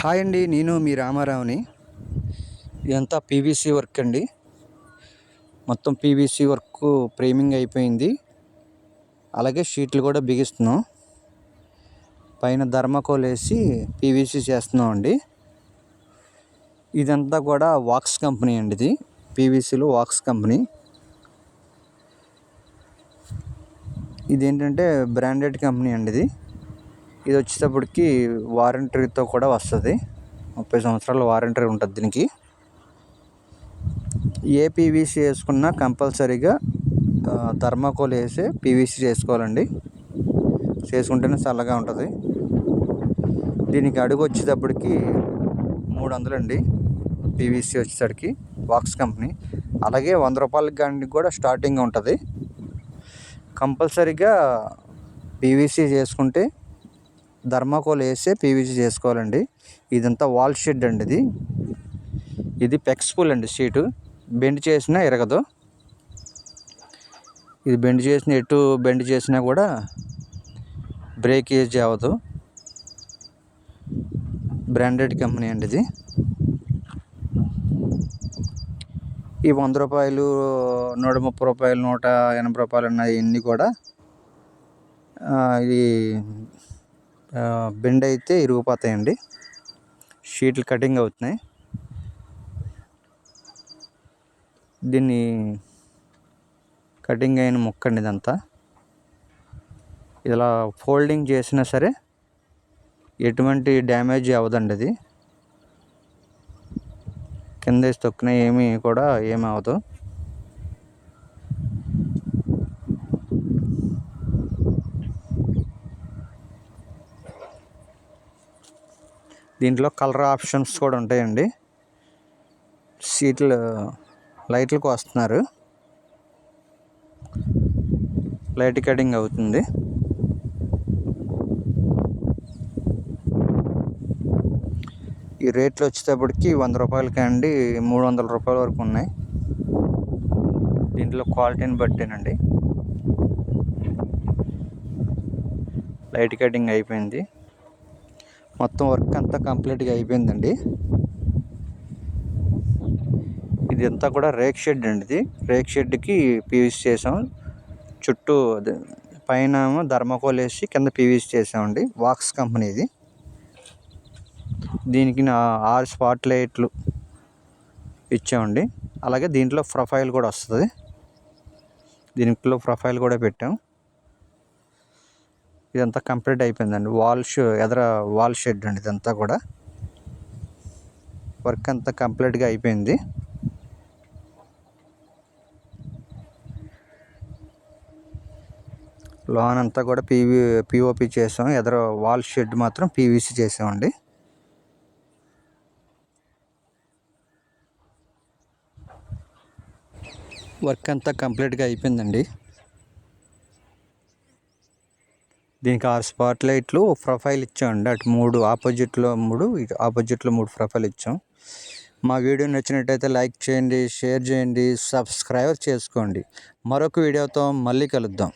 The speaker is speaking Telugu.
హాయ్ అండి, నేను మీ రామారావుని. ఇదంతా పీవీసీ వర్క్ అండి. మొత్తం పీవీసీ వర్క్ ఫ్రేమింగ్ అయిపోయింది. అలాగే షీట్లు కూడా బిగిస్తున్నాం. పైన థర్మాకోల్ వేసి పీవీసీ చేస్తున్నాం అండి. ఇదంతా కూడా వాక్స్ కంపెనీ అండి. ఇది పీవీసీలో వాక్స్ కంపెనీ. ఇదేంటంటే బ్రాండెడ్ కంపెనీ అండి. ఇది వచ్చేటప్పటికి వారంటీతో కూడా వస్తుంది. 30 సంవత్సరాల వారంటీ ఉంటుంది దీనికి. ఏ పీవీసీ వేసుకున్నా కంపల్సరీగా థర్మాకోల్ వేసి పీవీసీ చేసుకోవాలండి. చేసుకుంటేనే చల్లగా ఉంటుంది. దీనికి అడుగు వచ్చేటప్పటికి 300 అండి. పీవీసీ వచ్చేసరికి వాక్స్ కంపెనీ. అలాగే 100 రూపాయలకి కానీ కూడా స్టార్టింగ్ ఉంటుంది. కంపల్సరీగా పీవీసీ చేసుకుంటే థర్మాకోల్ వేసే పీవీసీ చేసుకోవాలండి. ఇదంతా వాల్ షెడ్ అండి. ఇది ఫ్లెక్సిబుల్ అండి. షీటు బెండ్ చేసినా ఎరగదు. ఇది ఎటు బెండ్ చేసినా కూడా బ్రేకేజ్ అవ్వదు. బ్రాండెడ్ కంపెనీ అండి ఇది. ఈ 100 రూపాయలు, 130 రూపాయలు, 180 రూపాయలు ఉన్నాయి. ఇన్ని కూడా ఇది బెండ్ అయితే ఇరిగిపోతాయండి. షీట్లు కటింగ్ అవుతున్నాయి. దీన్ని కటింగ్ అయిన ముక్క అండి ఇదంతా. ఇలా ఫోల్డింగ్ చేసినా సరే ఎటువంటి డ్యామేజ్ అవ్వదండి. అది కింద వేసి తొక్కినా ఏమీ అవ్వదు. దీంట్లో కలర్ ఆప్షన్స్ కూడా ఉంటాయండి. సీట్లు లైట్లకు వస్తున్నారు. లైట్ కటింగ్ అవుతుంది. ఈ రేట్లు వచ్చేటప్పటికి 100 రూపాయలకి అండి 300 రూపాయల వరకు ఉన్నాయి. దీంట్లో క్వాలిటీని బట్టేనండి. లైట్ కటింగ్ అయిపోయింది. మొత్తం వర్క్ అంతా కంప్లీట్గా అయిపోయిందండి. ఇది అంతా కూడా రేక్ షెడ్ అండి. ఇది రేక్ షెడ్కి పీవీసీ చేసాం. చుట్టూ పైన థర్మాకోల్ వేసి కింద పీవీసీ చేసామండి. వాక్స్ కంపెనీ ఇది. దీనికి 6 స్పాట్ లైట్లు ఇచ్చామండి. అలాగే దీంట్లో ప్రొఫైల్ కూడా వస్తుంది. దీంట్లో ప్రొఫైల్ కూడా పెట్టాం. ఇదంతా కంప్లీట్ అయిపోయిందండి. ఎదర వాల్ షెడ్ అండి. ఇదంతా కూడా వర్క్ అంతా కంప్లీట్గా అయిపోయింది. లోన్ అంతా కూడా పిఓపి చేసాం. ఎదర వాల్ షెడ్ మాత్రం పీవీసీ చేసామండి. వర్క్ అంతా కంప్లీట్గా అయిపోయిందండి. దీనికి 6 స్పాట్ లైట్లు, ప్రొఫైల్ ఇచ్చామండి. అటు 3 ఆపోజిట్లో 3, ఇటు ఆపోజిట్లో 3 ప్రొఫైల్ ఇచ్చాం. మా వీడియో నచ్చినట్టయితే లైక్ చేయండి, షేర్ చేయండి, సబ్స్క్రైబ్ చేసుకోండి. మరొక వీడియోతో మళ్ళీ కలుద్దాం.